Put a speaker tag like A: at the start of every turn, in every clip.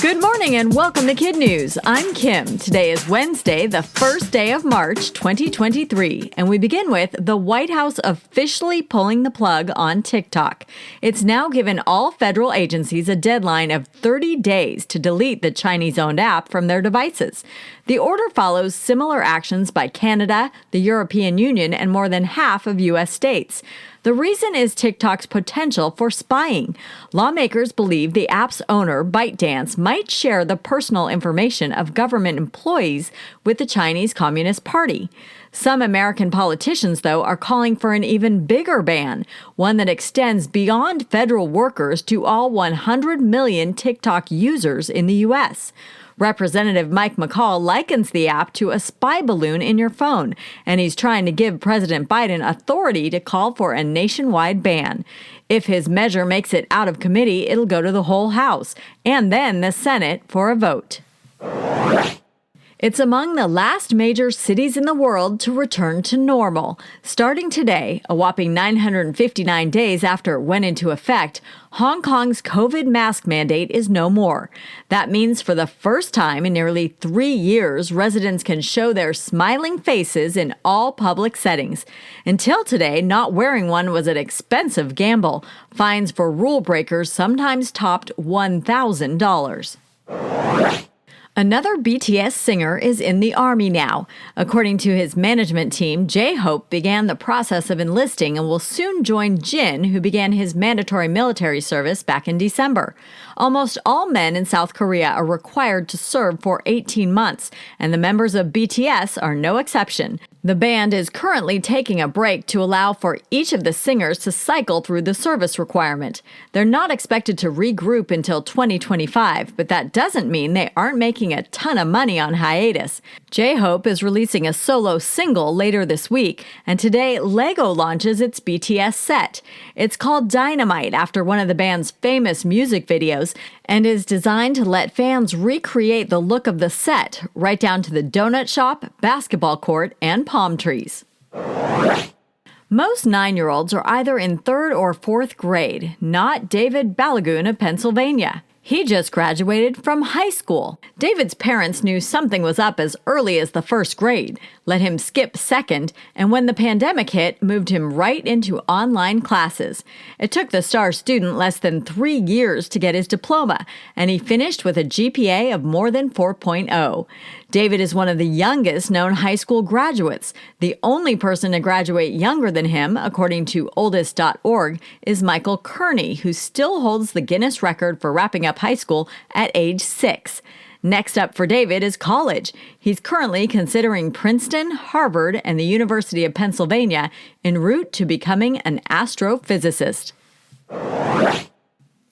A: Good morning and welcome to KidNuz. I'm Kim. Today is Wednesday, the first day of March, 2023, and we begin with the White House officially pulling the plug on TikTok. It's now given all federal agencies a deadline of 30 days to delete the Chinese-owned app from their devices. The order follows similar actions by Canada, the European Union, and more than half of U.S. states. The reason is TikTok's potential for spying. Lawmakers believe the app's owner, ByteDance, might share the personal information of government employees with the Chinese Communist Party. Some American politicians, though, are calling for an even bigger ban, one that extends beyond federal workers to all 100 million TikTok users in the U.S. Representative Mike McCall likens the app to a spy balloon in your phone, and he's trying to give President Biden authority to call for a nationwide ban. If his measure makes it out of committee, it'll go to the whole House, and then the Senate for a vote. It's among the last major cities in the world to return to normal. Starting today, a whopping 959 days after it went into effect, Hong Kong's COVID mask mandate is no more. That means for the first time in nearly 3 years, residents can show their smiling faces in all public settings. Until today, not wearing one was an expensive gamble. Fines for rule breakers sometimes topped $1,000. Another BTS singer is in the Army now. According to his management team, J-Hope began the process of enlisting and will soon join Jin, who began his mandatory military service back in December. Almost all men in South Korea are required to serve for 18 months, and the members of BTS are no exception. The band is currently taking a break to allow for each of the singers to cycle through the service requirement. They're not expected to regroup until 2025, but that doesn't mean they aren't making a ton of money on hiatus. J-Hope is releasing a solo single later this week, and today LEGO launches its BTS set. It's called Dynamite after one of the band's famous music videos, and is designed to let fans recreate the look of the set, right down to the donut shop, basketball court, and palm trees. Most 9-year-olds are either in 3rd or 4th grade, not David Balagoon of Pennsylvania. He just graduated from high school. David's parents knew something was up as early as the 1st grade, let him skip 2nd, and when the pandemic hit, moved him right into online classes. It took the star student less than 3 years to get his diploma, and he finished with a GPA of more than 4.0. David is one of the youngest known high school graduates. The only person to graduate younger than him, according to oldest.org, is Michael Kearney, who still holds the Guinness record for wrapping up high school at age 6. Next up for David is college. He's currently considering Princeton, Harvard, and the University of Pennsylvania en route to becoming an astrophysicist.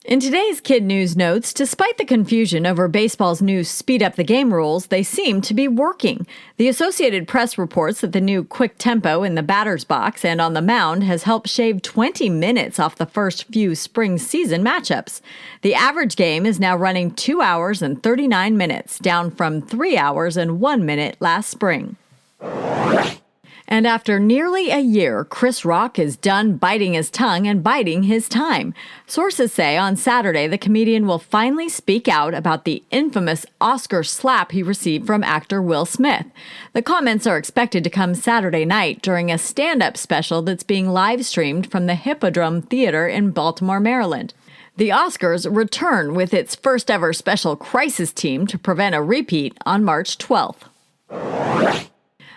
A: In today's KidNuz notes, despite the confusion over baseball's new speed up the game rules, they seem to be working. The Associated Press reports that the new quick tempo in the batter's box and on the mound has helped shave 20 minutes off the first few spring season matchups. The average game is now running 2 hours and 39 minutes, down from 3 hours and 1 minute last spring. And after nearly a year, Chris Rock is done biting his tongue and biding his time. Sources say on Saturday the comedian will finally speak out about the infamous Oscar slap he received from actor Will Smith. The comments are expected to come Saturday night during a stand-up special that's being live-streamed from the Hippodrome Theater in Baltimore, Maryland. The Oscars return with its first-ever special crisis team to prevent a repeat on March 12th.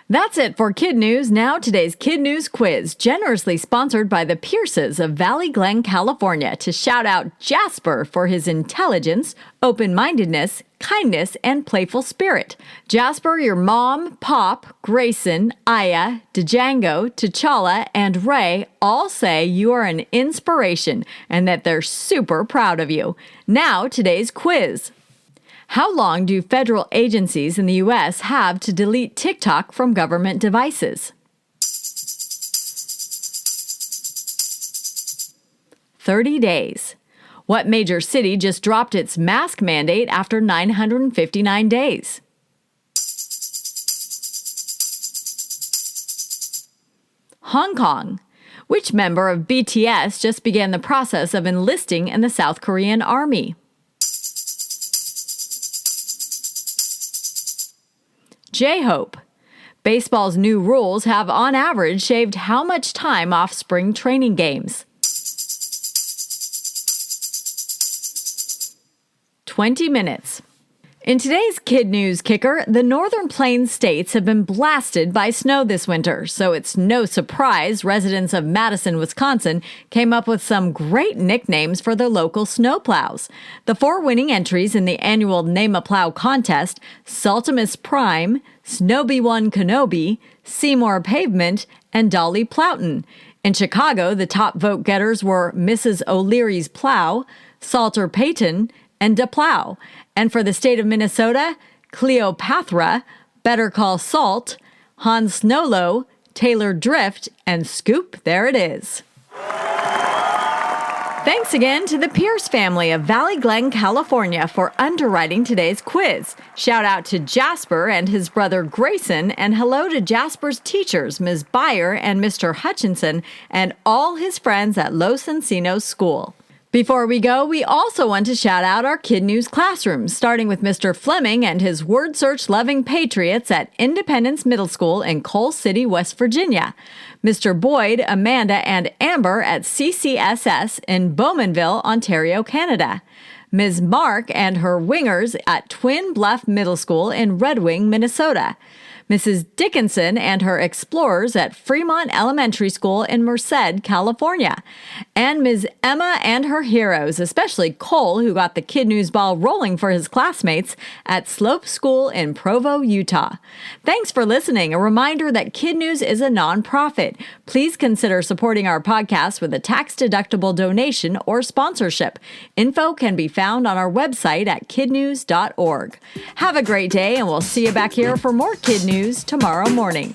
A: That's it for KidNuz. Now today's KidNuz quiz, generously sponsored by the Pierces of Valley Glen, California, to shout out Jasper for his intelligence, open-mindedness, kindness, and playful spirit. Jasper, your mom, Pop, Grayson, Aya, Django, T'Challa, and Ray all say you are an inspiration and that they're super proud of you. Now today's quiz. How long do federal agencies in the U.S. have to delete TikTok from government devices? 30 days. What major city just dropped its mask mandate after 959 days? Hong Kong. Which member of BTS just began the process of enlisting in the South Korean army? J-Hope. Baseball's new rules have on average shaved how much time off spring training games? 20 minutes. In today's Kid News Kicker, the Northern Plains states have been blasted by snow this winter, so it's no surprise residents of Madison, Wisconsin came up with some great nicknames for their local snowplows. The 4 winning entries in the annual Name a Plow contest, Saltimus Prime, Snowby One Kenobi, Seymour Pavement, and Dolly Plowton. In Chicago, the top vote getters were Mrs. O'Leary's Plow, Salter Payton, and DePlow. And for the state of Minnesota, Cleopatra, Better Call Salt, Hans Snowlow, Taylor Drift, and Scoop, there it is. Thanks again to the Pierce family of Valley Glen, California for underwriting today's quiz. Shout out to Jasper and his brother Grayson, and hello to Jasper's teachers, Ms. Byer and Mr. Hutchinson, and all his friends at Los Encinos School. Before we go, we also want to shout out our Kid News classrooms, starting with Mr. Fleming and his word search loving patriots at Independence Middle School in Coal City, West Virginia. Mr. Boyd, Amanda, and Amber at CCSS in Bowmanville, Ontario, Canada. Ms. Mark and her wingers at Twin Bluff Middle School in Red Wing, Minnesota. Mrs. Dickinson and her explorers at Fremont Elementary School in Merced, California. And Ms. Emma and her heroes, especially Cole, who got the Kid News ball rolling for his classmates at Slope School in Provo, Utah. Thanks for listening. A reminder that Kid News is a nonprofit. Please consider supporting our podcast with a tax-deductible donation or sponsorship. Info can be found on our website at kidnews.org. Have a great day, and we'll see you back here for more Kid News tomorrow morning.